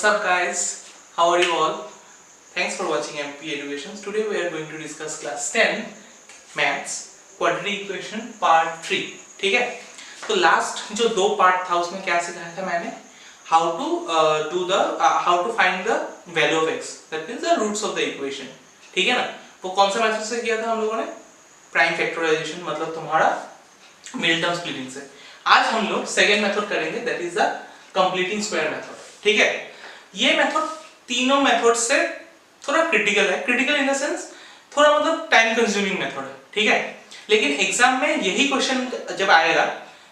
up guys, how are you all? Thanks for watching MP Education. Today we are going to discuss class 10 maths quadratic equation part 3. ठीक है, तो last जो दो part था उसमें क्या सिखाया था मैंने? How to find the value of x, that means the roots of the equation. ठीक है ना? वो कौन सा मेथड से किया था हम लोगों ने? प्राइम फैक्टराइजेशन, मतलब तुम्हारा मिडिल टर्म स्प्लिटिंग से. आज हम लोग सेकेंड मेथड करेंगे, that is the completing square method. ठीक है, ये मेथड तीनों मेथड से थोड़ा क्रिटिकल है. क्रिटिकल इन द सेंस थोड़ा मतलब टाइम कंज्यूमिंग मेथड है. ठीक है, लेकिन एग्जाम में यही क्वेश्चन जब आएगा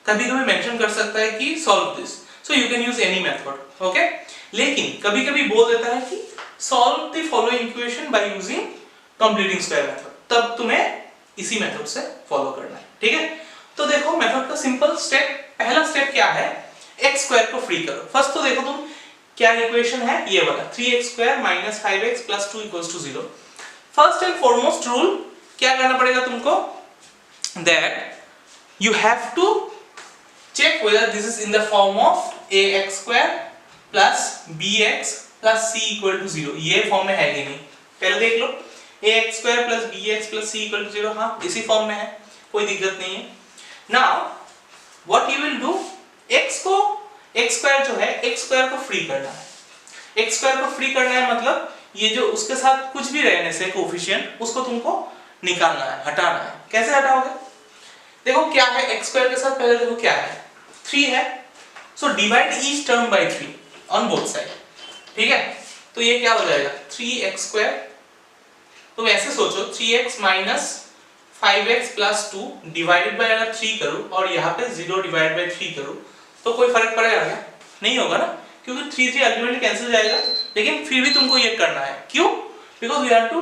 कभी कभी मेंशन कर सकता है कि solve this, so you can use any method. Okay, लेकिन कभी कभी बोल देता है कि solve the following equation by using completing square method, तब तुम्हें इसी मेथड से फॉलो करना है. ठीक है, तो देखो मेथड का सिंपल स्टेप, पहला स्टेप क्या है? x स्क्वायर को फ्री करो. फर्स्ट तो देखो तुम क्या इक्वेशन है, ये वाला 3x square minus 5x plus 2 equals to 0. First and foremost rule क्या करना पड़ेगा तुमको, that you have to check whether this is in the form of ax square plus bx plus c equal to 0. ये form में है कि नहीं पहले देख लो. ax square plus bx plus c equal to 0, हाँ इसी फॉर्म में है, कोई दिक्कत नहीं है. Now what you will do, x square जो है x स्क्वायर को फ्री करना है. x स्क्वायर को फ्री करना है मतलब ये जो उसके साथ कुछ भी रहने से कोएफिशिएंट उसको तुमको निकालना है, हटाना है. कैसे हटाओगे? देखो क्या है x स्क्वायर के साथ, पहले देखो क्या है, 3 है. So divide each term by 3 on both side. ठीक है, तो ये क्या हो जाएगा 3x स्क्वायर. तुम ऐसे सोचो 3x minus 5x plus 2 divided by अगर 3 करूं और यहाँ पे 0 डिवाइड बाय 3 करूं तो कोई फर्क पड़ेगा क्या? नहीं होगा ना, क्योंकि 3 अल्टीमेटली कैंसिल जाएगा. लेकिन फिर भी तुमको ये करना है, क्यों? Because we have to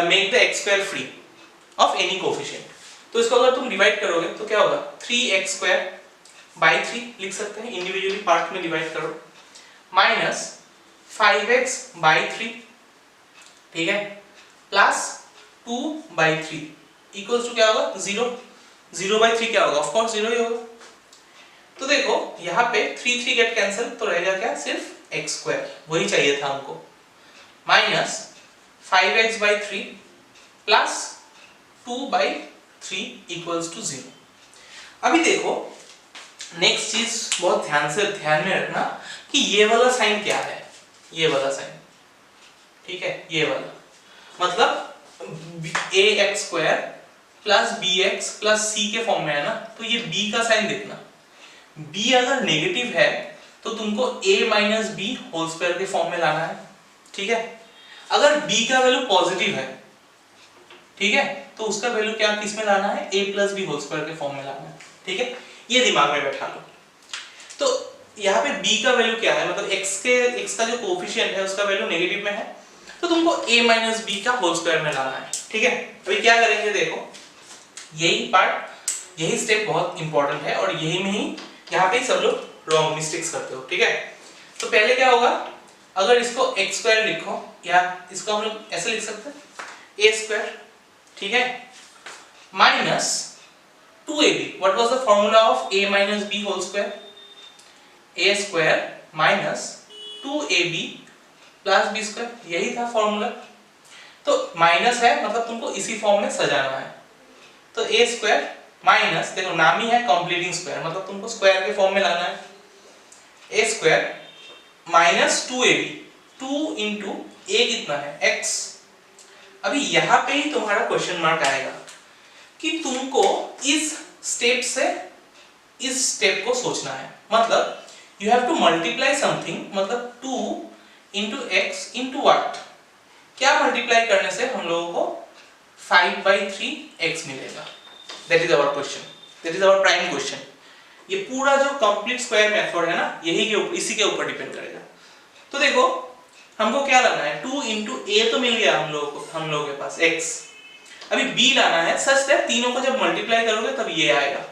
make the x square free of any coefficient. तो इसको अगर तुम डिवाइड करोगे तो क्या होगा, 3x स्क्वायर बाय 3 लिख सकते हैं, इंडिविजुअली पार्ट में डिवाइड करो, माइनस 5x बाय 3, ठीक है, प्लस 2 बाय 3 इक्वल्स टू क्या होगा 0. 0 बाय 3 क्या होगा, ऑफ कोर्स 0 ही होगा. तो देखो यहाँ पे 3 गेट कैंसिल, तो रहेगा क्या, सिर्फ x स्क्वायर, वही चाहिए था हमको, minus 5x by 3 plus 2 by 3 equals to 0. अभी देखो नेक्स्ट चीज बहुत ध्यान में रखना कि ये वाला साइन क्या है, ये वाला साइन, ठीक है, ये वाला मतलब ax square plus bx plus c के फॉर्म में है ना, तो ये b का साइन देखना. b अगर नेगेटिव है तो तुमको a minus B whole square के फॉर्म में लाना है. ठीक है, अगर b का वैल्यू पॉजिटिव है, ठीक है, तो उसका वैल्यू क्या किस में लाना है, a plus B whole square के फॉर्म में लाना है. ठीक है, ये दिमाग में बैठा लो. तो यहाँ पे b का वैल्यू क्या है, मतलब x का जो कोएफिशिएंट है उसका वैल्यू नेगेटिव में है, तो तुमको a माइनस बी का होल स्क्वायर में लाना है. ठीक है, अभी क्या करेंगे, देखो यही स्टेप बहुत इंपॉर्टेंट है और यही में ही यहाँ पे सब लोग रॉन्ग मिस्टेक्स करते हो. ठीक है, तो पहले क्या होगा, अगर इसको x स्क्वायर लिखो या इसको हम लोग ऐसे लिख सकते हैं a स्क्वायर, ठीक है, minus 2ab. What was the formula of a minus b whole square, a square minus 2ab plus b square, यही था फार्मूला. तो माइनस है मतलब तुमको इसी फॉर्म में सजाना है. तो a स्क्वायर माइनस, देखो नाम ही है कंप्लीटिंग स्क्वायर, मतलब तुमको स्क्वायर के फॉर्म में लाना है. a square minus 2ab, 2 into a कितना है x. अभी यहाँ पे ही तुम्हारा क्वेश्चन मार्क आएगा कि तुमको इस स्टेप से इस स्टेप को सोचना है. मतलब you have to multiply something, मतलब 2 इंटू एक्स इंटू व्हाट, क्या मल्टीप्लाई करने से हम लोगों को 5/3x मिलेगा. That is our question, that is our prime question. ये पूरा जो कंप्लीट स्क्वायर मेथड है ना, यही के ऊपर, इसी के ऊपर डिपेंड करेगा. तो देखो हमको क्या लाना है, 2 इंटू a तो मिल गया हम लोगों के पास x. अभी b लाना है सच दैट तीनों को जब मल्टीप्लाई करोगे तब ये आएगा.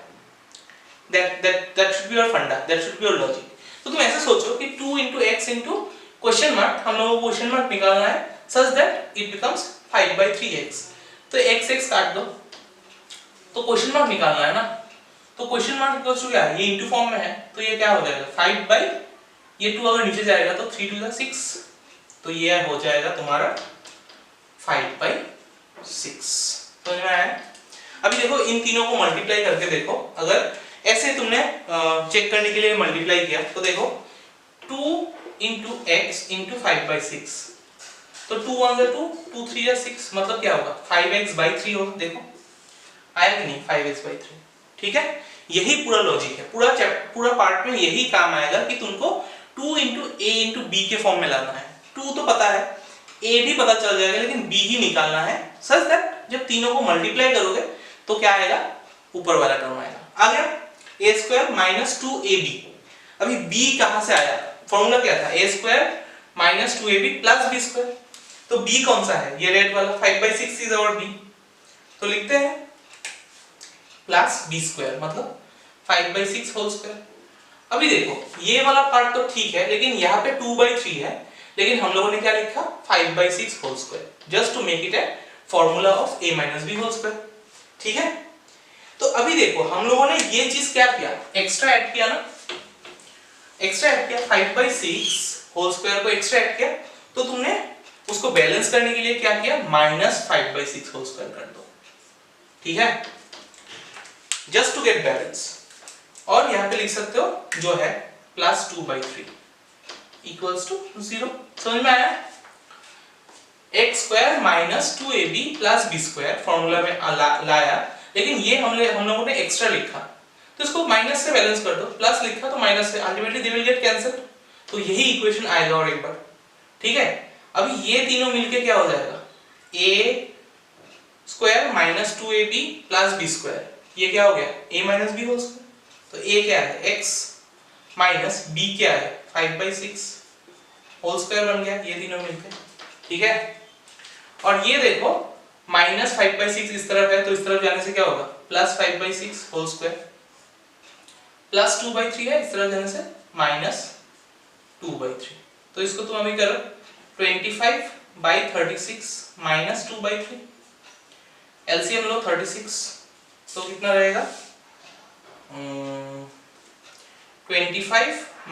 दैट शुड बी योर फंडा, that should be your logic. तो तुम ऐसे सोचो कि 2 into x into question mark, हम लोगों को क्वेश्चन मार्क निकालना है such that it becomes 5/3x. तो x काट दो, तो क्वेश्चन मार्क निकालना है ना, तो क्वेश्चन मार्क इक्वल्स टू क्या है, ये इनटू फॉर्म में है, तो ये क्या हो जाएगा ये 2 अगर नीचे जाएगा तो 3 2 6, तो ये हो जाएगा तुम्हारा 5/6। समझ में आया? अभी देखो इन तीनों को मल्टीप्लाई करके देखो, अगर ऐसे तुमने चेक करने के लिए मल्टीप्लाई किया तो देखो 2 into x into 5/6, तो 2 1 2, 2 3 6, मतलब क्या होगा 5x/3 होगा। देखो आया कि नहीं 5x/3, ठीक है। यही पूरा लॉजिक है, पूरा पार्ट में यही काम आएगा कि तुमको 2 into a into b के फॉर्म में लाना है। 2 तो पता है, a भी पता चल जाएगा, लेकिन b ही निकालना है, सच दैट जब तीनों को मल्टीप्लाई करोगे तो क्या आएगा, ऊपर वाला टर्म आएगा। आ गया a² - 2ab। अभी b कहां से आया, फॉर्मूला क्या था, a² - 2ab + b²। तो b कौन सा है, ये रेड वाला 5/6 इज आवर b, तो लिखते हैं प्लस b², मतलब 5/6 होल स्क्वायर। अभी देखो ये वाला पार्ट तो ठीक है, लेकिन यहाँ पे 2/3 है, लेकिन हम लोगों ने क्या लिखा 5/6 whole square, just to make it a formula of a - b whole square, ठीक है। तो अभी देखो हम लोगों ने ये चीज क्या किया, एक्स्ट्रा ऐड किया ना, एक्स्ट्रा ऐड किया 5/6 होल स्क्वायर को एक्स्ट्रा ऐड किया, तो तुमने उसको बैलेंस करने के लिए क्या किया, -5/6 होल स्क्वायर कर दो, ठीक है, जस्ट टू गेट बैलेंस। और यहाँ पे लिख सकते हो जो है +2/3 = 0। समझ में आया? x² - 2ab + b² फॉर्मूला में लाया, लेकिन ये हम लोगों ने एक्स्ट्रा लिखा, तो इसको माइनस से बैलेंस कर दो, प्लस लिखा तो माइनस से, ultimately they will get cancelled, तो यही इक्वेशन आएगा और एक बार, ठीक है। अभी ये तीनों मिलके क्या हो जाएगा, a² - 2ab + b², ये क्या हो गया a - b होल स्क्वायर। तो a क्या है x माइनस b क्या है 5/6 होल स्क्वायर बन गया, ये तीनों मिलके, ठीक है। और ये देखो -5/6 इस तरफ है, तो इस तरफ जाने से क्या होगा +5/6 होल स्क्वायर, +2/3 है, इस तरफ जाने से -2/3। तो इसको तुम अभी करो 25/36 - 2/3, एलसीएम लो 36, तो कितना रहेगा 25 -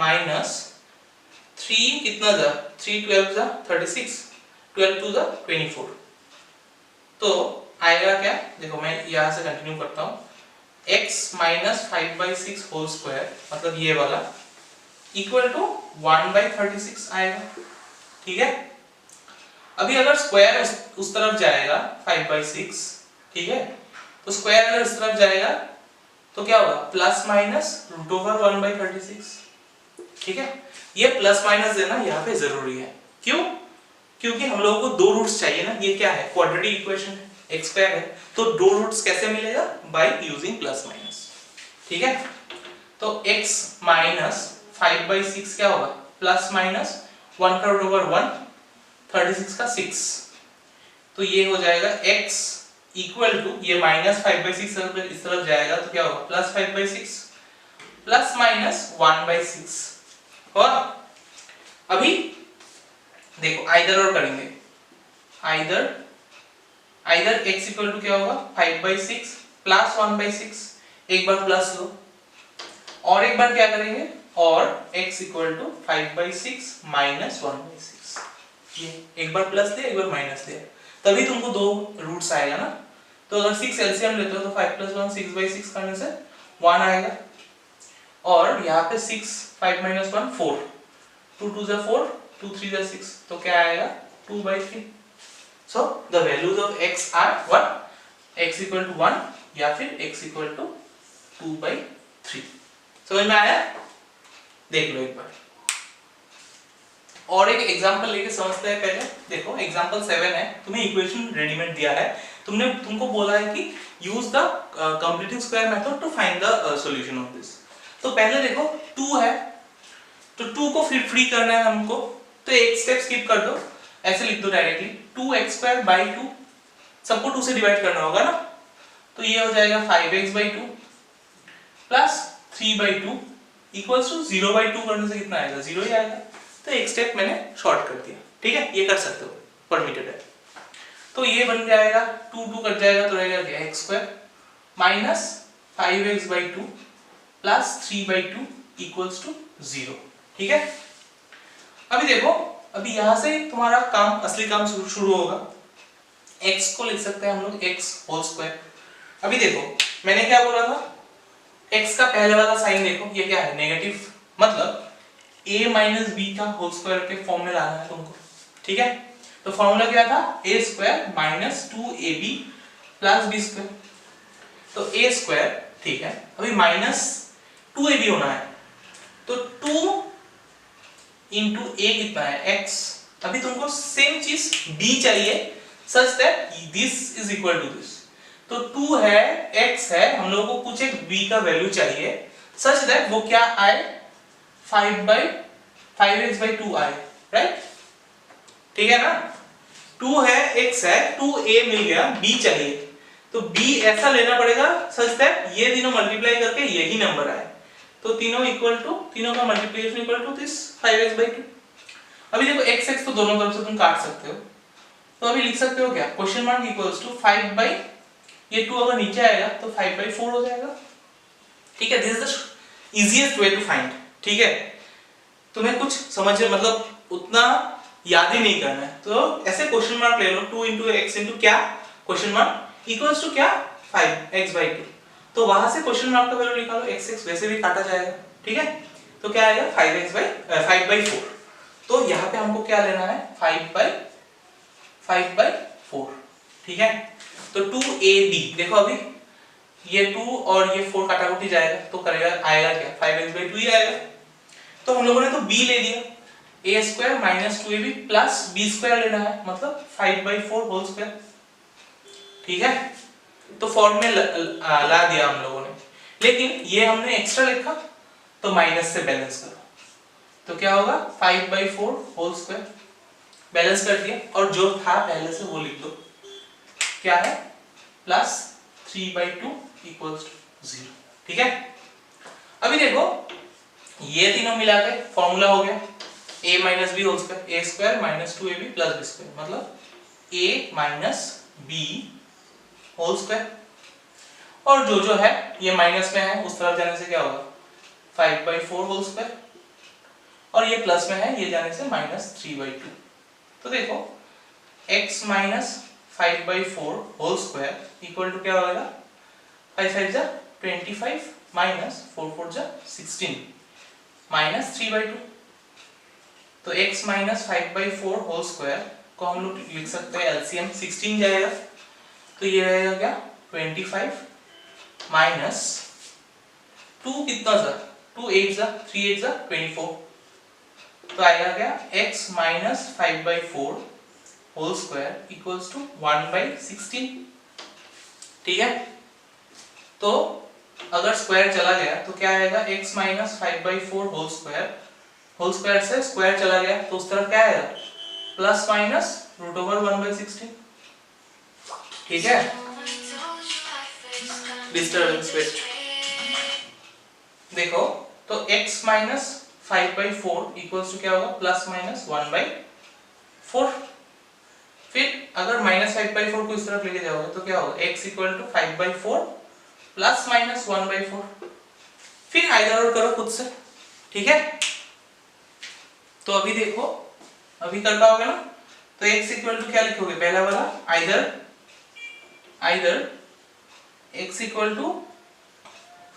3 कितना जा 3 12 जा 36, 12 2 जा 24, तो आएगा क्या, देखो मैं यहां से कंटिन्यू करता हूं, x - 5/6 होल स्क्वायर, मतलब ये वाला इक्वल टू 1/36 आएगा, ठीक है। अभी अगर स्क्वायर उस तरफ जाएगा 5/6, ठीक है, तो स्क्वायर अगर इस तरफ जाएगा तो क्या होगा ±√1/36, ठीक है। ये प्लस माइनस देना यहाँ पे जरूरी है, क्यों, क्योंकि हम लोगों को दो रूट्स चाहिए ना, ये क्या है क्वाड्रेटिक इक्वेशन है, x² है, तो दो रूट्स कैसे मिलेगा, बाय यूजिंग प्लस माइनस, ठीक है। तो x - 5/6 क्या होगा ±1/1, 36 का 6, तो ये हो जाएगा x इक्वल टू, ये -5/6 इस तरफ जाएगा तो क्या होगा +5/6 ±1/6, और अभी देखो आइदर और करेंगे, आइदर x इक्वल टू क्या होगा 5/6 + 1/6, एक बार प्लस लो, और एक बार क्या करेंगे, और x इक्वल टू 5/6 - 1/6, ये एक बार प्लस लिया एक बार माइनस लिया, तभी तुमको दो रूट्स आएगा ना। तो अगर 6 एलसीएम लेते हो तो 5 + 1 6/6 करने से 1 आएगा, और यहाँ पे 6 5 - 1 4, 2 2 जा 4, 2 3 जा 6, तो क्या आएगा 2/3। So the values of x are 1, x = 1 या फिर x = 2/3। समझ में आया? देख लो एक बार, और एक एग्जांपल लेके समझते हैं पहले। देखो एग्जांपल 7 है, तुम्हें इक्वेशन रेडीमेड दिया है, तुमको बोला है कि use the completing square method to find the solution of this. तो पहले देखो 2 है, तो 2 को फिर फ्री करना है हमको, तो एक स्टेप स्किप कर दो, ऐसे लिख दो डायरेक्टली 2x²/2, सबको 2 से डिवाइड करना होगा ना, तो ये हो जाएगा 5x/2 प्लस 3/2 इक्वल्स टू 0/2 करने से कितना आएगा 0 ही आएगा। तो एक स्टेप मैंने शॉर्ट कर दिया, ठीक है, ये कर सकते हो, परमिटेड है। तो ये बन जाएगा 2 2 कट जाएगा तो रहेगा क्या x² minus 5x/2 plus 3/2 equals to 0, ठीक है। अभी देखो, अभी यहाँ से तुम्हारा काम, असली काम शुरू होगा। x को लिख सकते हैं हम लोग x होल स्क्वायर। अभी देखो मैंने क्या बोला था, x का पहले वाला साइन देखो, ये क्या है, नेगेटिव, मतलब a माइनस बी का होल स्क्वायर के फॉर्म में लाना है तुमको, ठीक है। तो फॉर्मूला क्या था, a square minus 2ab plus B square. तो a स्क्वायर, ठीक है, अभी माइनस 2ab होना है, तो 2 इंटू a कितना है, x। अभी तुमको सेम चीज b चाहिए, such that this is equal to this. तो 2 है, x है, हम लोगों को कुछ एक b का वैल्यू चाहिए, सच दैट वो क्या आए, 5x/2 आए, राइट, ठीक है ना। 2 है, x है, 2a मिल गया, b चाहिए, तो b ऐसा लेना पड़ेगा सच दैट ये तीनों मल्टीप्लाई करके यही नंबर आए। तो तीनों इक्वल टू, तीनों का multiplication equal to this 5x/2। अभी देखो x x तो दोनों तरफ से तुम काट सकते हो, तो अभी लिख सकते हो क्या, question mark equals to 5 by, ये 2 अगर नीचे आएगा तो 5/4 हो जाएगा, ठीक है। This is the easiest way to find, ठीक है। तुम्हें कुछ समझ, मतलब उतना याद ही नहीं करना है, तो ऐसे क्वेश्चन मार्क ले लो, 2 इंटू एक्स इंटू क्या, क्वेश्चन मार्क इक्वल्स टू क्या, 5x/2। तो वहां से क्वेश्चन मार्क का वैल्यू निकालो, x x वैसे भी काटा जाएगा, ठीक है। तो क्या आएगा, 5/4। तो यहाँ पे हमको क्या लेना है, 5/4, ठीक है। तो 2ab, देखो अभी ये 2 और ये 4 काटाकुटी जाएगा, तो करेगा, आएगा क्या, 5x/2 ही आएगा। तो हम लोगों ने तो b ले लिया, a square minus 2ab plus b square लेना है, मतलब 5/4 होल स्क्वायर, ठीक है। तो फॉर्म में ला दिया हम लोगों ने, लेकिन ये हमने एक्स्ट्रा लिखा, तो माइनस से बैलेंस करो, तो क्या होगा, 5/4 होल स्क्वायर, बैलेंस कर दिया, और जो था पहले से वो लिख दो, क्या है, प्लस 3/2 इक्वल्स टू 0, ठीक है। अभी देखो ये तीनों मिला के फॉर्मूला हो गया, a minus B whole square, a square minus 2ab plus b square, मतलब a minus b whole square, और जो जो है ये माइनस में है, उस तरफ जाने से क्या होगा, 5/4 होल स्क्वायर, और ये प्लस में है, ये जाने से माइनस 3/2। तो देखो x minus 5/4 whole square equal to क्या होगा, 5 5 जा 25 माइनस 4 4 जा 16 माइनस 3/2। तो x माइनस 5/4 होल स्क्वायर को हम लोग लिख सकते हैं एलसीएम 16 जाएगा, तो ये रहेगा क्या, 25 माइनस 2 कितना सा, 2 8 जा 3 8 जा 24, तो आएगा क्या, x minus 5/4 whole square equals to 1/16, ठीक है। तो अगर स्क्वायर चला गया तो क्या आएगा, x माइनस 5/4 होल स्क्वायर से स्क्वायर चला गया तो उस तरफ क्या आएगा, प्लस माइनस रूट ओवर 1/16, ठीक है। डिस्टर्बेंस वेट देखो, तो x माइनस 5/4 इक्वल्स टू क्या होगा, प्लस माइनस 1/4। फिर अगर माइनस 5/4 को इस तरफ लेके जाओगे तो क्या होगा, x equal to 5/4 plus minus 1/4। फिर आइदर और करो खुद से, ठीक है। तो अभी देखो, अभी कर पाओगे ना, तो x इक्वल टू क्या लिखोगे, पहला वाला either x equal to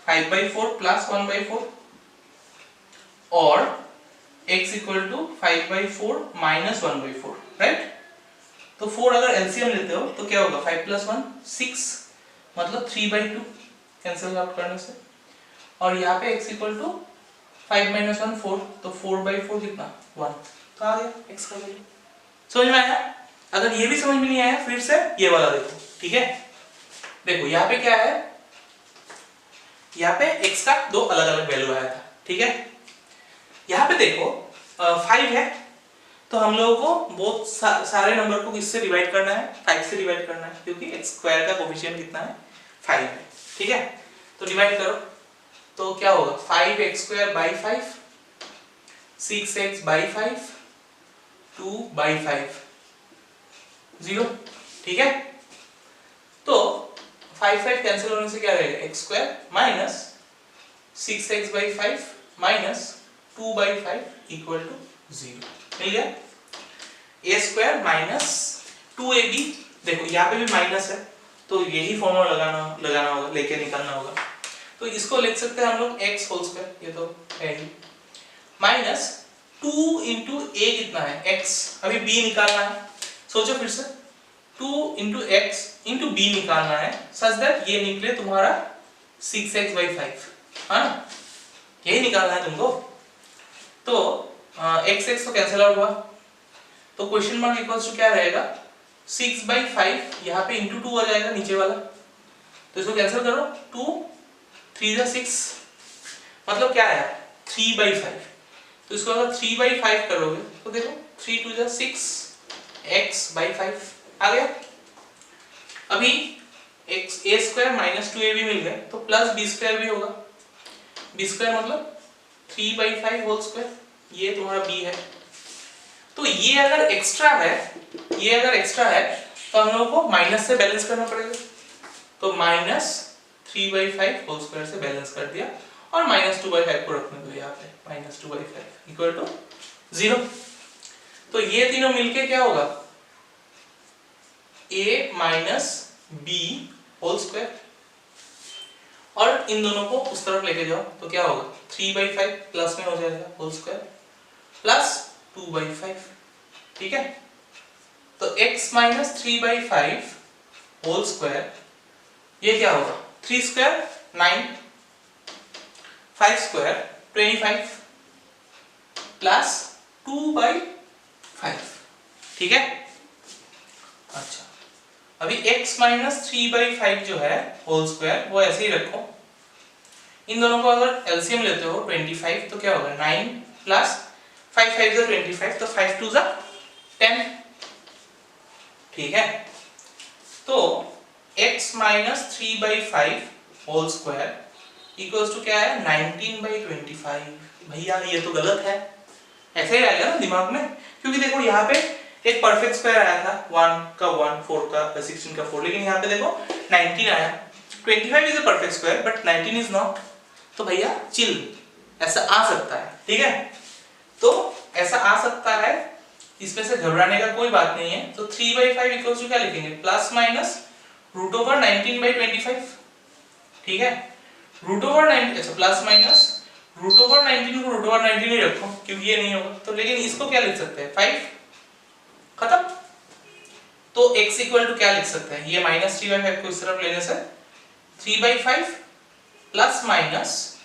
5/4 plus 1/4 और x equal to 5/4 minus 1/4, right. तो 4 अगर एलसीएम लेते हो तो क्या होगा, 5 प्लस 1 6, मतलब 3/2 कैंसिल आउट करने से, और यहाँ पे x इक्वल टू 5 माइनस 1 4, तो 4/4 कितना, 1, तो आ गया x का वैल्यू। समझ में आया। अगर ये भी समझ में नहीं आया, फिर से ये वाला देखो, ठीक है। देखो यहाँ पे क्या है, यहाँ पे x का दो अलग अलग वैल्यू आया था, ठीक है। यहाँ पे देखो 5 है, तो हम लोगों को बहुत सारे नंबर को किससे डिवाइड करना है, 5 से डिवाइड करना है, क्योंकि x स्क्वायर का कोफिशिएंट कितना है, 5 है, ठीक है। तो डिवाइड करो, तो क्या होगा, 5x² 5, 6x/5, 2/5, 0, ठीक है। तो 5 5 कैंसिल होने से क्या रहेगा, x² minus 6x/5 minus 2/5 equal to 0। मिल गया ए स्क्वायर माइनस 2ab, देखो यहाँ पे भी माइनस है तो यही फॉर्मूला लगाना होगा, लेके निकालना होगा। तो इसको लिख सकते हैं हम लोग x होल स्क्वायर, ये तो है ही, माइनस 2 इंटू ए कितना है x, अभी b निकालना है, सोचो फिर से 2 इंटू एक्स इंटू बी निकालना है सच दैट ये निकले तुम्हारा 6x/5, हाँ ना, यही निकालना है तुमको। तो x तो कैंसिल आउट हुआ, तो क्वेश्चन मार्क इक्वल्स टू क्या रहेगा 6/5, यहाँ पे इंटू 2 आ जाएगा नीचे वाला, तो इसको कैंसिल करो, 2 3 जा 6, मतलब क्या है 3/5, तो इसको अगर 3/5 करोगे तो देखो 3 2 जा 6 x/5 आ गया। अभी x a square minus 2ab मिल गया तो प्लस b स्क्वायर भी होगा, b स्क्वायर मतलब 3/5 होल स्क्वायर, ये तुम्हारा b है। तो ये अगर एक्स्ट्रा है, ये अगर एक्स्ट्रा है तो हम लोगों को माइनस से बैलेंस करना पड़ेगा, तो माइनस 3/5 होल स्क्वायर से बैलेंस कर दिया और माइनस 2/5 को रखने दो यहाँ पे, माइनस 2/5 इक्वल टू 0। तो ये तीनों मिलके क्या होगा a minus b whole square, और इन दोनों को उस तरफ लेके जाओ तो क्या होगा 3/5 प्लस में हो जाएगा होल स्क्वायर प्लस 2/5, ठीक है। तो x माइनस 3/5 होल स्क्वायर, ये क्या होगा 3 स्क्वायर 9, 5 स्क्वायर 25 प्लस 2/5, ठीक है। अच्छा, अभी x माइनस 3/5 जो है होल स्क्वायर वो ऐसे ही रखो, इन दोनों को अगर एलसीएम लेते हो 25 तो क्या होगा 9 प्लस 5 5 जा 25, तो 5 2 जा 10, ठीक है। तो x minus 3/5 whole square equals to क्या है 19/25। भैया ये तो गलत है, ऐसे ही आएगा ना दिमाग में, क्योंकि देखो यहाँ पे एक परफेक्ट स्क्वायर आया था 1 का 1, 4 का 16 का 4, लेकिन यहाँ पे देखो 19 आया, 25 is a perfect square but 19 is not, तो भैया चिल, ऐसा आ सकता है, ठीक है। तो ऐसा आ सकता है, इसमें से घबराने का कोई बात नहीं है। तो 3/5 इक्वल्स टू क्या लिखेंगे प्लस माइनस √19/25, ठीक है। √19, अच्छा प्लस माइनस √19 को √19 ही रखो क्योंकि ये नहीं होगा, तो लेकिन इसको क्या लिख सकते हैं 5, खत्म। तो x इक्वल टू क्या लिख सकते हैं, ये माइनस 3/5 को इस तरफ लेने से 3/5 प्लस माइनस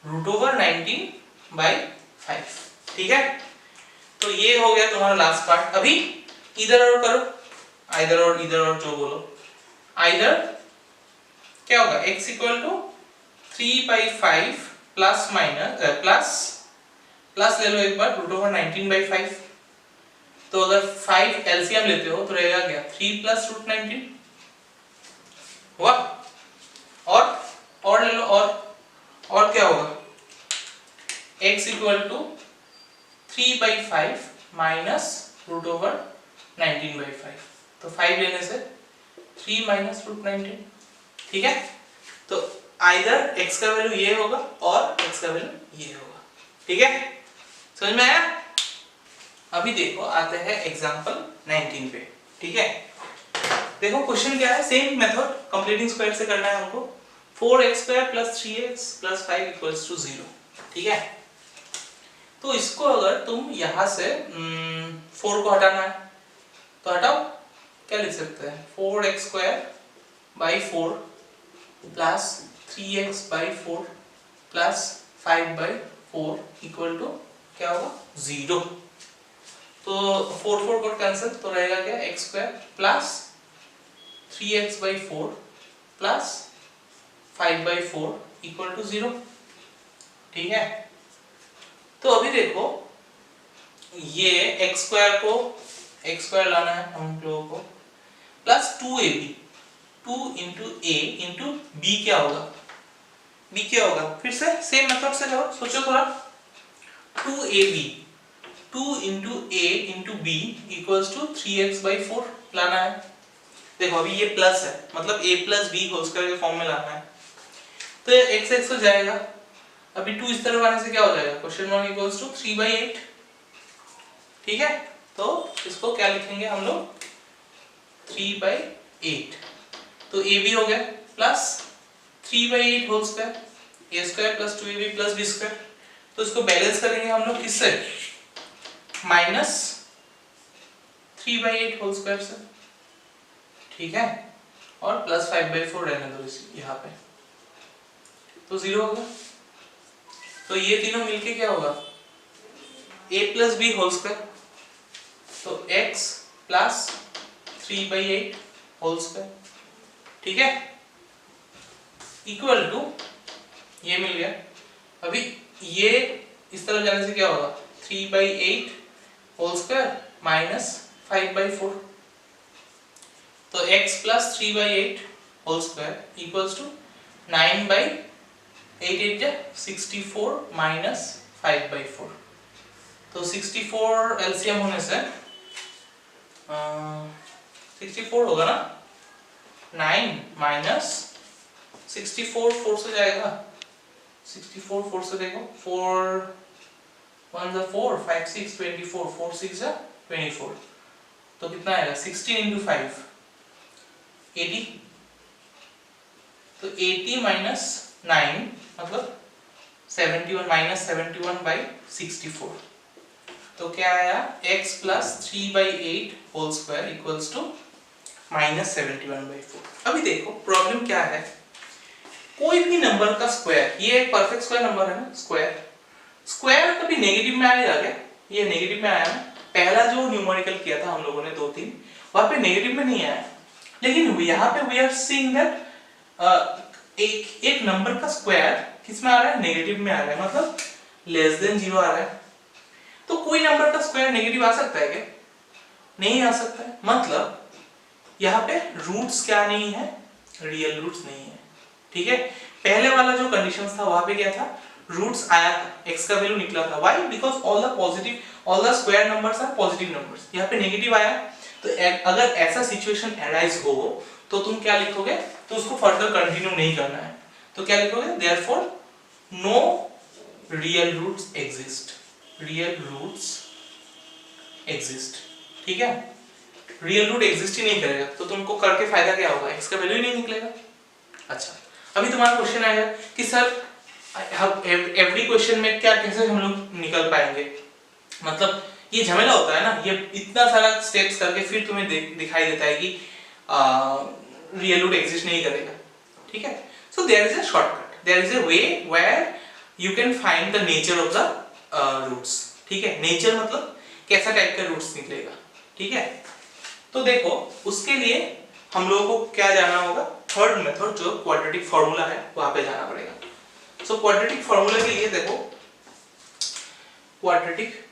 √19/5, ठीक है। तो ये हो गया तुम्हारा लास्ट पार्ट। अभी इधर और करो, इधर और जो बोलो, इधर क्या होगा x equal to 3/5 plus minus plus ले लो एक बार √19/5, तो अगर 5 एलसीएम लेते हो तो रहेगा क्या 3 प्लस √19 हुआ, और ले लो, और क्या होगा x इक्वल टू 3/5 माइनस √19/5, तो 5 लेने से 3 माइनस √19, ठीक है। तो आइदर x का वैल्यू ये होगा और x का वैल्यू ये होगा, ठीक है, समझ में आया। अभी देखो आते हैं एग्जांपल 19 पे, ठीक है। देखो क्वेश्चन क्या है, सेम मेथड कंप्लीटिंग स्क्वायर से करना है हमको, 4x² + 3x + 5 = 0, ठीक है। तो इसको अगर तुम यहां से 4 को हटाना है तो हटाओ, क्या लिख सकते हैं 4x²/4 plus 3x/4 plus 5/4 equal to क्या होगा 0। तो 4 को कैंसिल, तो रहेगा क्या x² plus 3x/4 plus 5/4 equal to 0, ठीक है। तो अभी देखो ये x² लाना है हम लोगों को, plus 2ab, 2 into a into b क्या होगा, b क्या होगा, फिर से सेम मेथड से जाओ, सोचो थोड़ा, 2ab 2 into a into b equals to 3x/4 लाना है। देखो अभी ये प्लस है, मतलब a plus b whole square के फॉर्म में लाना है, तो ये x हो जाएगा। अभी 2 इस तरफ आने से क्या हो जाएगा, क्वेश्चन मार्क इक्वल्स टू 3/8, ठीक है, तो इसको क्या लिखेंगे हम लोग 3/8, तो ए बी हो गया plus 3/8 whole square, A square plus 2ab plus B square. तो इसको बैलेंस करेंगे हम लोग किससे, माइनस 3/8 होल स्क्वायर से, ठीक है, और प्लस 5/4 रहने दो इसी यहाँ पे, तो 0 होगा। तो ये तीनों मिलके क्या होगा, a plus B whole square, तो x प्लस 3/8 होल स्क्वायर, ठीक है, इक्वल टू ये मिल गया। अभी ये इस तरफ जाने से क्या होगा, 3/8 होल स्क्वायर माइनस 5/4, तो x plus 3/8 whole square equals to 9/8 64 minus 5/4, तो 64 एलसीएम होने से 64 होगा ना, 9 माइनस 64 4 से जाएगा, 64 4 से देखो, 4 1 4 5 6 24, 4 6 24, तो कितना आएगा 16 into 5 80, तो 80 माइनस 9 मतलब 71 माइनस 71/64, तो क्या आया x plus 3/8 whole square equals to minus 71/4। अभी देखो प्रॉब्लम क्या है, कोई भी नंबर का स्क्वायर, ये एक परफेक्ट स्क्वायर नंबर है ना, स्क्वायर स्क्वायर कभी नेगेटिव में आएगा क्या, ये नेगेटिव में आया ना, पहला जो न्यूमेरिकल किया था हम लोगों ने 2-3, वहां पे नेगेटिव में नहीं आया, लेकिन यहाँ पे वी आर सीइंग दैट एक नंबर का स्क्वायर किस में आ रहा है, नेगेटिव में आ रहा है, मतलब लेस देन 0 आ रहा है। तो कोई नंबर का स्क्वायर नेगेटिव आ सकता है क्या, नहीं आ सकता है, मतलब यहाँ पे रूट्स क्या नहीं है, रियल रूट्स नहीं है, ठीक है। पहले वाला जो कंडीशंस था वहां पे क्या था, रूट्स आया था, x का वैल्यू निकला था, why, because all the square numbers are positive numbers, यहाँ पे नेगेटिव आया। तो अगर ऐसा सिचुएशन अराइज हो तो तुम क्या लिखोगे, तो उसको फर्दर कंटिन्यू नहीं करना है, तो क्या लिखोगे, therefore no real roots exist, real roots exist, ठीक है, रियल रूट एग्जिस्ट ही नहीं करेगा, तो तुमको करके फायदा क्या होगा, x का वैल्यू ही नहीं निकलेगा। अच्छा, अभी तुम्हारा क्वेश्चन आएगा कि सर एवरी क्वेश्चन में क्या कैसे हम लोग निकल पाएंगे, मतलब ये झमेला होता है ना, ये इतना सारा स्टेप्स करके फिर तुम्हें दिखाई देता है कि रियल रूट एग्जिस्ट नहीं करेगा, ठीक है। So there is a shortcut, there is a way where you can find the nature of the roots, ठीक है, नेचर मतलब कैसा टाइप का रूट्स निकलेगा, ठीक है। तो देखो उसके लिए हम लोगों को क्या जाना होगा, थर्ड मेथड जो क्वाड्रेटिक फार्मूला है वहां पे जाना पड़ेगा। सो क्वाड्रेटिक फार्मूला के लिए देखो, क्वाड्रेटिक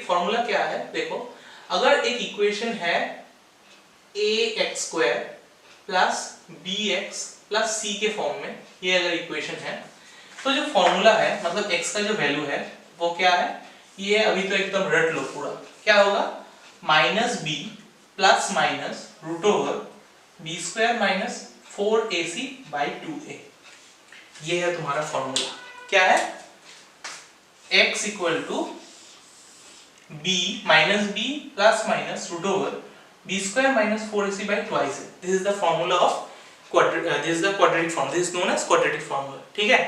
फार्मूला क्या है, देखो अगर एक इक्वेशन है ax² plus bx plus c के फॉर्म में, ये अगर इक्वेशन है, तो जो फॉर्मूला है मतलब x का जो वैल्यू है वो क्या है, ये अभी तो एकदम रट लो पूरा, क्या होगा, minus b plus minus root over b² minus 4ac/2a, ये है तुम्हारा फॉर्मूला। क्या है, x equal to b minus b plus minus root over b² minus 4ac/2a, this is the formula of this is the quadratic form, this is known as quadratic formula, ठीक है।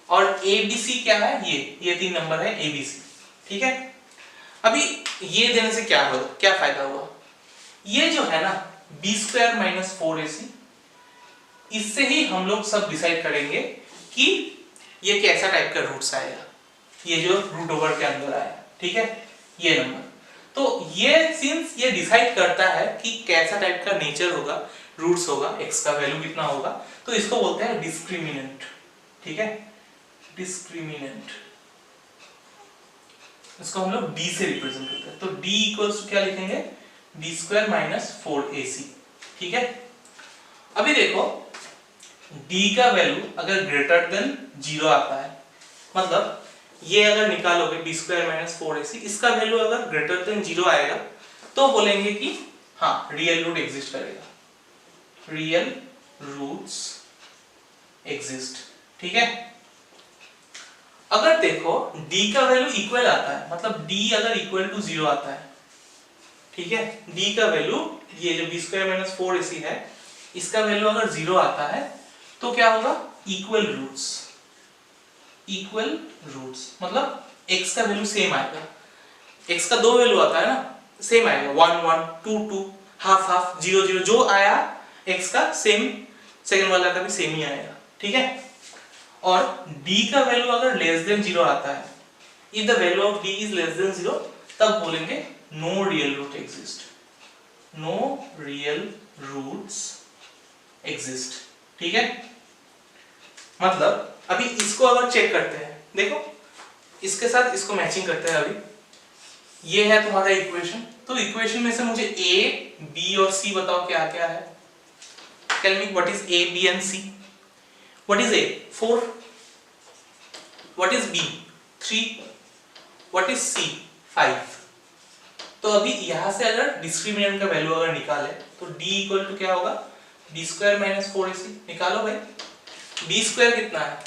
और abc क्या है, ये 3 number है abc, ठीक है। अभी ये देने से क्या होगा, क्या फायदा हुआ, ये जो है ना b² माइनस 4ac, इससे ही हम लोग सब डिसाइड करेंगे कि ये कैसा टाइप का रूट्स आएगा, ये जो रूट ओवर के अंदर आया, ठीक है, ये नंबर। तो ये सिंस ये डिसाइड करता है कि कैसा टाइप का नेचर होगा, रूट्स होगा, x का वैल्यू कितना होगा, तो इसको बोलते हैं डिस्क्रिमिनेंट, ठीक है, डिस्क्रिमिनेंट, इसको हम लोग d से रिप्रेजेंट करते हैं, तो d इक्वल्स टू क्या लिखेंगे, b² माइनस 4ac, ठीक है। अभी देखो d का वैल्यू अगर ग्रेटर देन 0 आता है, मतलब ये अगर निकालोगे b² माइनस 4ac, इसका वैल्यू अगर ग्रेटर देन 0 आएगा तो बोलेंगे कि हाँ रियल रूट एग्जिस्ट करेगा, रियल रूट्स एग्जिस्ट, ठीक है। अगर देखो d का वैल्यू इक्वल आता है, मतलब d अगर इक्वल टू 0 आता है, ठीक है, d का वैल्यू ये जो b स्क्वायर माइनस 4ac है, इसका वैल्यू अगर 0 आता है तो क्या होगा, इक्वल रूट्स। इक्वल रूट्स मतलब x का वैल्यू सेम आएगा, x का दो वैल्यू आता है ना, सेम आएगा, 1 1 2 2 हाफ हाफ 0 0, जो आया x का सेम सेकंड वाला का भी सेम ही आएगा, ठीक है। और d का वैल्यू अगर लेस देन 0 आता है, if the value of d is less than 0, तब बोलेंगे no real root exist, no real roots exist, ठीक है। मतलब अभी इसको अगर चेक करते हैं, देखो इसके साथ इसको मैचिंग करते हैं। अभी ये है तुम्हारा इक्वेशन, तो इक्वेशन में से मुझे a, b और c बताओ क्या क्या है। Tell me what is a, b and c। What is a? 4। What is b? 3। What is c? 5। तो अभी यहां से अगर डिस्क्रिमिनेंट का वैल्यू अगर निकाले तो d इक्वल टू क्या होगा, b स्क्वायर माइनस 4ac। निकालो भाई, b स्क्वायर कितना है,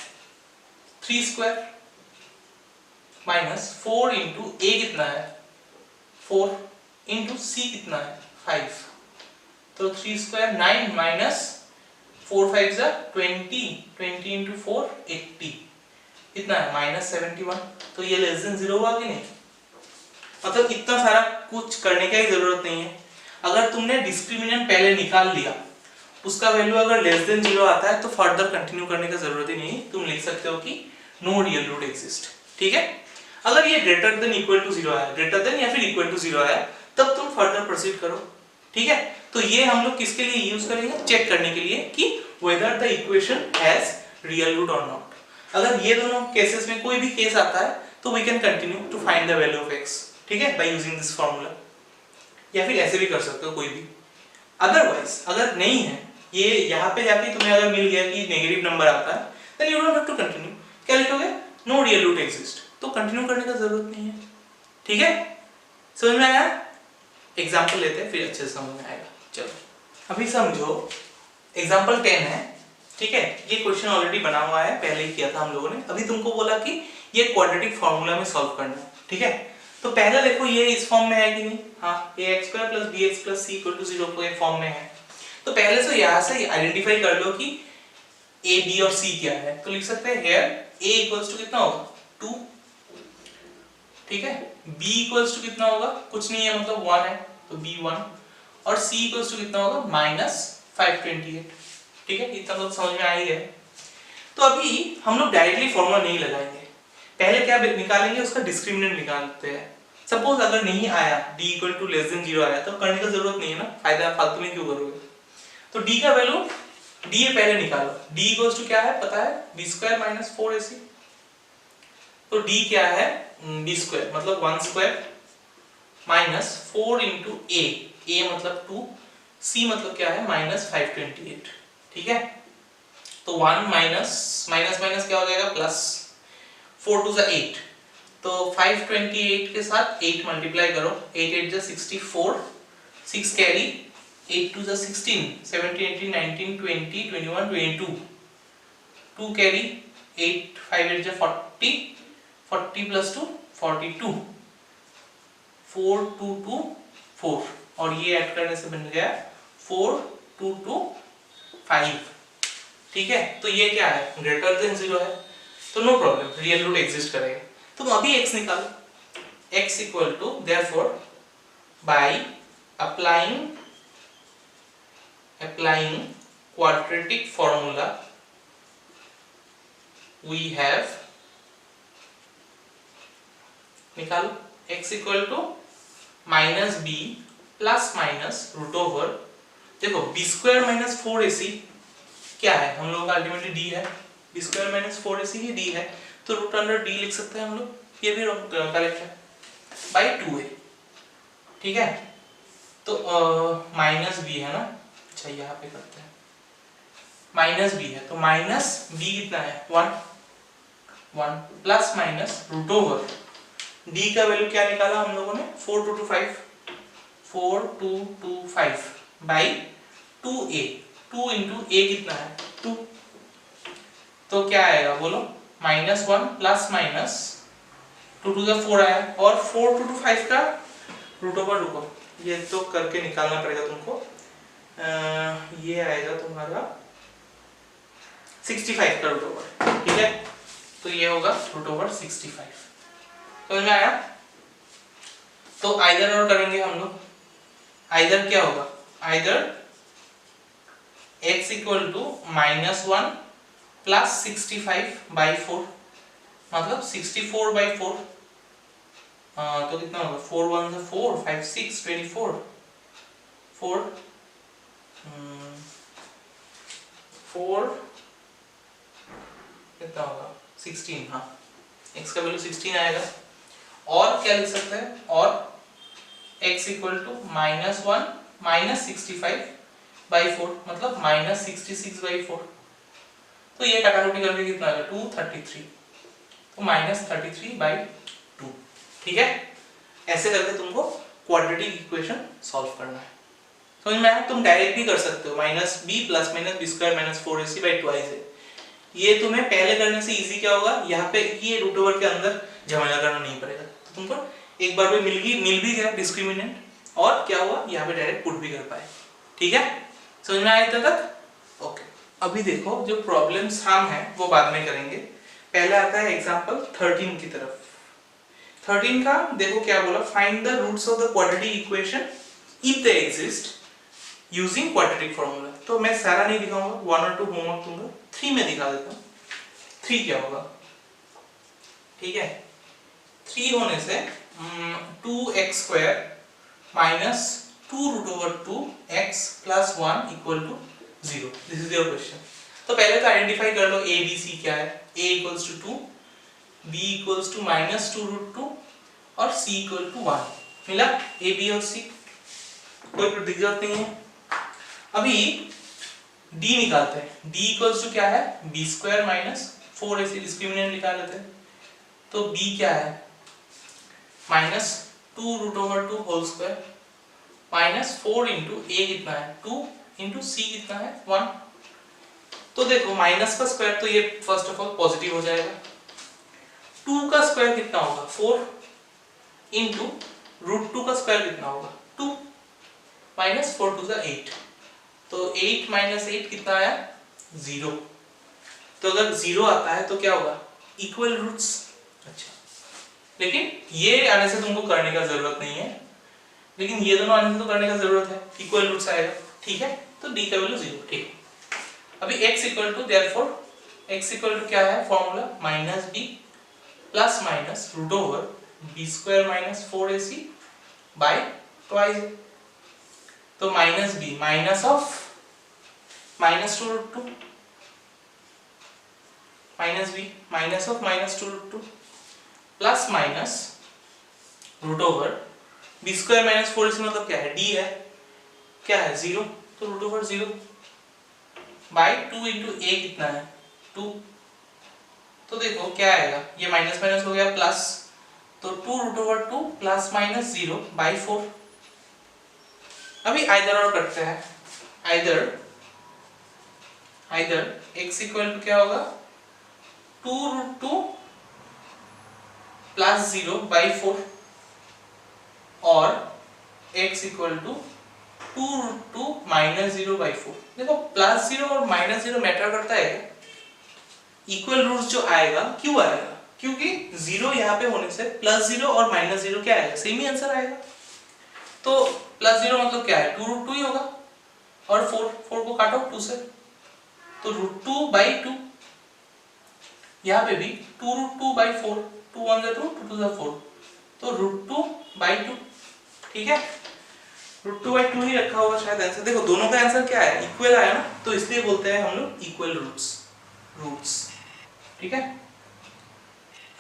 3 स्क्वायर माइनस 4 इंटू a कितना है, 4 इंटू c कितना है, 5। तो 3 स्क्वायर 9 माइनस 4 5 जा 20, 20 इंटू 4 80, कितना है माइनस 71। तो ये लेस देन 0 हुआ कि नहीं। मतलब इतना सारा कुछ करने की जरूरत नहीं है। अगर तुमने डिस्क्रिमिनेंट पहले निकाल लिया, उसका वैल्यू अगर लेस देन 0 आता है तो फर्दर कंटिन्यू करने की जरूरत ही नहीं, तुम लिख सकते हो कि नो रियल रूट एग्जिस्ट, ठीक है। अगर ये ग्रेटर देन इक्वल टू 0 आया, ग्रेटर देन या फिर इक्वल टू 0 आया, तब तुम फर्दर प्रोसीड करो, ठीक है। तो ये हम लोग किसके लिए यूज करेंगे, चेक करने के लिए कि whether the equation has real root और नॉट। अगर ये दोनों केसेस में कोई भी केस आता है तो we can continue to find the value of x, ठीक है, बाय यूजिंग दिस फार्मूला। या फिर ऐसे भी कर सकते हो कोई भी। अदरवाइज अगर नहीं है, ये यहाँ पे जाके तुम्हें अगर मिल गया कि नेगेटिव नंबर आता है, then you don't have to continue. क्या लिखोगे, नो रियल रूट एग्जिस्ट, तो कंटिन्यू करने का जरूरत नहीं है, ठीक है। समझ में आया? एग्जांपल लेते हैं फिर अच्छे से समझ में आएगा। चलो अभी समझो, एग्जांपल 10 है, ठीक है। ये क्वेश्चन ऑलरेडी बना हुआ है, पहले ही किया था हम लोगों ने। अभी तुमको बोला कि ये क्वाड्रेटिक फार्मूला में सॉल्व करना है, ठीक है। तो पहले देखो ये इस फॉर्म में है कि नहीं, हाँ, ax² + bx + c = 0 को एक फॉर्म में है। तो पहले से यहाँ से आइडेंटिफाई कर लो कि a, b और c क्या है। तो लिख सकते हैं here a = कितना होगा, 2, ठीक है। b = कितना होगा, कुछ नहीं है, मतलब 1 है, तो b 1। और c = कितना होगा, -528, ठीक है। इतना तो समझ में आ ही है। तो अभी हम लोग डायरेक्टली फॉर्मूला नहीं लगाएंगे, पहले क्या निकालेंगे, उसका डिस्क्रिमिनेंट निकालते हैं। सपोज अगर नहीं आया, d = लेस देन 0 आया, तो करने की जरूरत नहीं है ना, फायदा फालतू में क्यों करोगे। तो d का वैल्यू, d पहले निकालो। d = क्या है पता है, b² - 4ac। तो d क्या है, b² मतलब 1² माइनस 4 इंटू a मतलब 2, c मतलब क्या है -528, ठीक है। तो 1 माइनस माइनस माइनस क्या हो जाएगा, प्लस, 4 2 = 8, तो 528 के साथ 8 मल्टीप्लाई करो, 8 8 = 64, 6 कैरी, 8 2 = 16, 17 18 19 20 21 22, 2 कैरी, 8 5 8 = 40, 40 + 2 42, 4 2 2 4, और ये ऐड करने से बन गया 4 2 2 5, ठीक है। तो ये क्या है, ग्रेटर देन 0 है, तो no problem, real root exist करेगा। तुम अभी x निकालो, x = therefore by applying quadratic formula we have, निकालो x = -b ± √, देखो b² - 4ac क्या है, हम लोग का अल्टीमेटली d है, b² - 4ac ही d है, तो √d लिख सकते हैं हम लोग, ये भी करेक्ट है, बाई 2a, ठीक है। तो -b है ना, अच्छा यहाँ पे करते हैं, -b है, तो -b कितना है, 1 ± √, d का वैल्यू क्या निकाला हम लोगों ने, 4225 बाई 2a, 2 इंटू a कितना है, 2, तो क्या आएगा बोलो, -1 प्लस माइनस 2 टू द 4 आया, और 4 टू 5 का रूट ओवर, रुको ये तो करके निकालना पड़ेगा तुमको। ये आएगा तुम्हारा 65 का रूट ओवर, ठीक है। तो ये होगा रूट ओवर 65, समझ में आया। तो आइदर और करेंगे हम लोग। आइदर क्या होगा, either x equal to -1 plus 65/4, मतलब 64/4। तो कितना होगा, 4 1 4 5 6 24 4 4 कितना होगा 16, हाँ x का वैल्यू 16 आएगा। और क्या लिख सकते हैं, और x इक्वल टू -1 माइनस 65/4, मतलब -66/4। तो ये कटाकटी करके कितना आएगा 233, तो -33/2, ठीक है। ऐसे करके तुमको क्वाड्रेटिक इक्वेशन सॉल्व करना है, समझ में आया। तुम डायरेक्ट भी कर सकते हो, -b plus minus b square minus 4ac/2 से। ये तुम्हें पहले करने से इजी क्या होगा, यहाँ पे ये रूट ओवर के अंदर झमेला करना नहीं पड़ेगा, तो तुमको एक बार में मिल भी गया डिस्क्रिमिनेंट, और क्या हुआ यहाँ पे डायरेक्ट पुट भी कर पाए, ठीक है। समझ में आया तक, ओके। अभी देखो जो प्रॉब्लम्स हम हैं वो बाद में करेंगे, पहले आता है एग्जांपल 13 की तरफ। 13 का देखो क्या बोला, find the roots of the quadratic equation if they exist using quadratic formula. तो मैं सारा नहीं दिखाऊंगा, 1 और 2 होमवर्क दूंगा, 3 में दिखा देता हूँ। 3 क्या होगा, ठीक है। 3 होने से 2x² minus 2√2x plus 1 equal to 0। This is your question. तो पहले तो आइडेंटिफाई कर लो a b c क्या है। a equals to 2, b equals to -2√2 और c इक्वल टू 1। मिला a b और c, कोई दिक्कत नहीं है। अभी d निकालते हैं। d इक्वल्स टू क्या है, b² माइनस 4ac, डिस्क्रिमिनेंट निकाल लेते हैं। तो b क्या है, -2√2 whole square minus 4 into a कितना है 2 इंटू c कितना है 1। तो देखो माइनस का स्क्वायर तो ये फर्स्ट ऑफ ऑल पॉजिटिव हो जाएगा। 2 का स्क्वायर कितना होगा 4 इंटू √2 का स्क्वायर कितना होगा 2 माइनस 4 टू द 8। तो 8 माइनस 8 कितना आया 0। तो अगर 0 आता है तो क्या होगा इक्वल रूट्स। अच्छा, लेकिन ये आने से तुमको करने का जरूरत नहीं है, लेकिन ये दोनों आने से तो करने का जरूरत है, इक्वल रूट्स आएगा, ठीक है। तो d का वैल्यू 0, ठीक है। अभी x equal to, therefore x equal to क्या है formula, -b plus minus b² minus 4ac by twice. तो -b minus of -2√2 -b minus of -2√2 plus minus b² minus 4ac मतलब क्या है d है, क्या है 0, तो √0 बाय 2 इंटू a कितना है 2। तो देखो क्या आएगा, ये माइनस माइनस हो गया प्लस, तो 2√2 प्लस माइनस 0 बाय 4। अभी आइदर और करते हैं। आइदर x इक्वल टू क्या होगा 2√2 प्लस 0 बाय 4 और x equal to 2√2 minus 0 by 4। देखो प्लस 0 और माइनस 0 मैटर करता है, इक्वल रूट्स जो आएगा क्यों आएगा, क्योंकि 0 यहाँ पे होने से प्लस 0 और माइनस 0 क्या आएगा सेम ही आंसर आएगा। तो प्लस 0 मतलब क्या है 2√2 ही होगा, और 4 को काटो 2 से, तो √2 बाई 2। यहाँ पे भी 2√2 बाई 4, 2 1 2 2 2 4, तो √2 बाई 2, ठीक है। √2/2 ही रखा होगा शायद आंसर। देखो दोनों का आंसर क्या है इक्वल आया ना, तो इसलिए बोलते हैं हम लोग इक्वल रूट्स, ठीक है।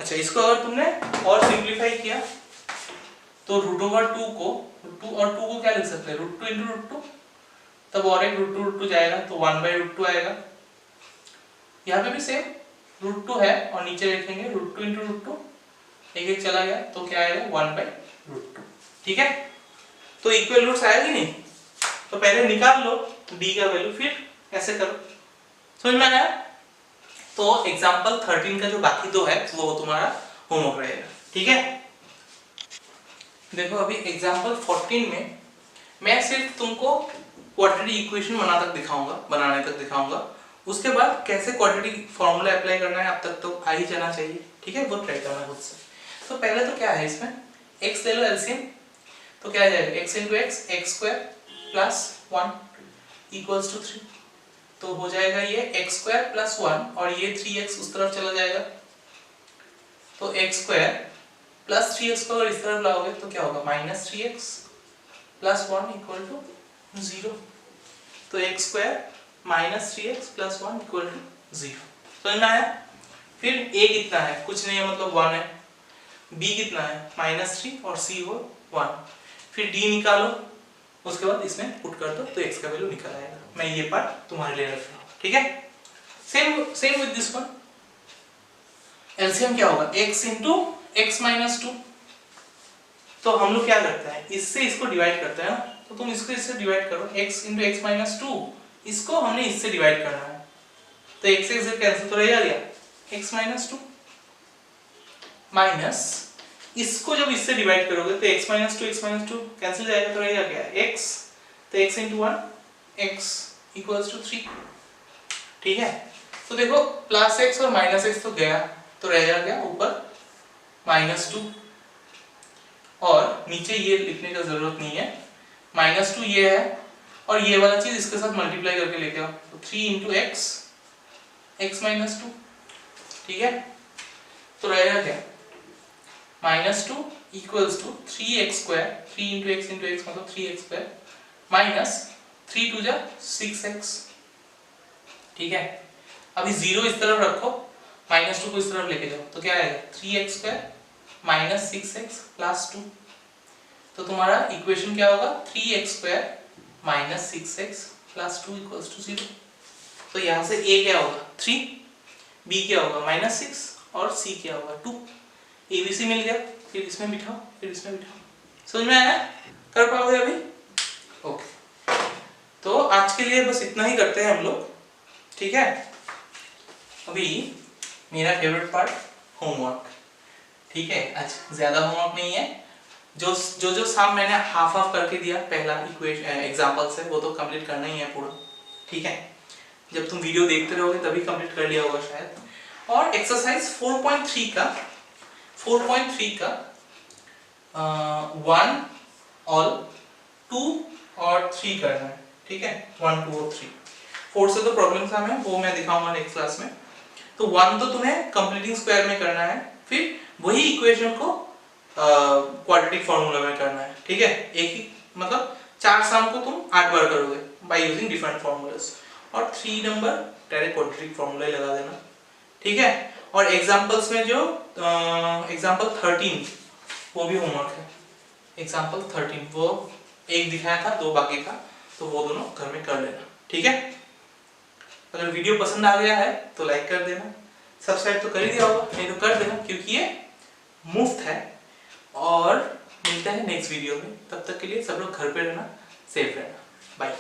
अच्छा, इसको अगर तुमने और सिंपलीफाई किया तो √2 को 2 और 2 को क्या लिख सकते हैं √2 इंटू √2, तब और एक √2 जाएगा तो 1/√2 आएगा। यहाँ पे भी सेम √2 है और नीचे लिखेंगे √2 इंटू √2, एक एक चला गया तो क्या आएगा 1/√2, ठीक है। तो इक्वल रूट्स आया कि नहीं, तो पहले निकाल लो d का वैल्यू, फिर ऐसे करो, समझ में आया। तो एग्जाम्पल 13 का जो बाकी दो है वो तुम्हारा होमवर्क रहेगा, ठीक है। देखो अभी एग्जाम्पल 14 में मैं सिर्फ तुमको क्वाड्रेटिक इक्वेशन बनाने तक दिखाऊंगा। उसके बाद कैसे क्वाड्रेटिक फॉर्मूला अप्लाई करना है अब तक तो आ ही जाना चाहिए, ठीक है, वो ट्राई करना खुद से। तो पहले तो क्या है इसमें, x ले लो एलसीएम, तो क्या आ जाएगा x into x x square plus 1 equals to 3। तो हो जाएगा ये x स्क्वायर प्लस 1 और ये 3x उस तरफ चला जाएगा, तो x स्क्वायर प्लस 3x को अगर इस तरफ लाओगे तो क्या होगा minus 3x plus 1 equal to 0। तो x square minus 3x plus 1 equal to 0। समझ में आया। फिर a कितना है, कुछ नहीं है मतलब 1 है, b कितना है माइनस 3 और c हो 1। फिर d निकालो, उसके बाद इसमें पुट कर दो तो x का वैल्यू निकल आएगा। मैं ये पार्ट तुम्हारे लिए रख रहा हूँ, ठीक है। Same with this one, LCM क्या होगा x इंटू एक्स माइनस 2। तो हम लोग क्या करते हैं, इससे इसको डिवाइड करते हैं ना, तो तुम इसको इससे डिवाइड करो, x इंटू एक्स माइनस 2, इसको हमने इससे डिवाइड करना है, तो x से कैंसिल तो रह गया x माइनस 2 माइनस इसको जब इससे डिवाइड करोगे तो x माइनस 2 कैंसिल जाएगा तो रहेगा क्या x, तो x into 1 x equals to 3, ठीक है। तो देखो प्लस x और माइनस x तो गया, तो रह गया ऊपर माइनस 2 और नीचे ये लिखने का जरूरत नहीं है, माइनस 2 ये है और ये वाला चीज इसके साथ मल्टीप्लाई करके लेके आओ, तो 3 इंटू एक्स एक्स माइनस 2, ठीक है। तो रहेगा क्या minus 2 equals to 3x square, 3 into x मतलब 3x स्क्वायर माइनस 3 टू जा 6x, ठीक है। अभी 0 इस तरफ रखो, माइनस 2 को इस तरफ लेके जाओ, तो क्या आएगा 3x square minus 6x plus 2। तो तुम्हारा इक्वेशन क्या होगा 3x square minus 6x plus 2 equals to 0। तो यहाँ से a क्या होगा 3, b क्या होगा माइनस 6 और c क्या होगा 2। abc मिल गया, फिर इसमें बिठाओ, फिर इसमें बिठाओ। समझ में आया, कर पाओगे अभी, ओके। तो आज के लिए बस इतना ही करते हैं हम लोग, ठीक है। अभी मेरा फेवरेट पार्ट होमवर्क, ठीक है। आज ज्यादा होमवर्क नहीं है, जो साम मैंने हाफ करके दिया पहला इक्वेशन एग्जांपल से वो तो कंप्लीट करना ही है पूरा, ठीक है। जब तुम वीडियो देखते रहोगे तभी कंप्लीट कर लिया होगा शायद। और एक्सरसाइज 4.3 का 1 और 2 और 3 करना है, ठीक है। 1 2 और 3, 4 से तो प्रॉब्लम था वो मैं दिखाऊंगा नेक्स्ट क्लास में। तो 1 तो तुम्हें कंप्लीटिंग स्क्वायर में करना है, फिर वही इक्वेशन को क्वाड्रेटिक फॉर्मूला में करना है, ठीक है। एक ही मतलब 4 सम को तुम 8 बार करोगे बाय यूजिंग डिफरेंट फॉर्मूलास, और 3 नंबर डायरेक्ट क्वाड्रेटिक फॉर्मूला ही लगा देना, ठीक है। और एग्जांपल्स में जो एग्जांपल 13 वो भी होमवर्क है। एग्जांपल 13 वो एक दिखाया था, 2 बाकी था, तो वो दोनों घर में कर लेना, ठीक है। अगर वीडियो पसंद आ गया है तो लाइक कर देना, सब्सक्राइब तो कर ही दिया होगा, नहीं तो कर देना क्योंकि ये मुफ्त है। और मिलते हैं नेक्स्ट वीडियो में, तब तक के लिए सब लोग घर पे रहना, सेफ रहना, बाय।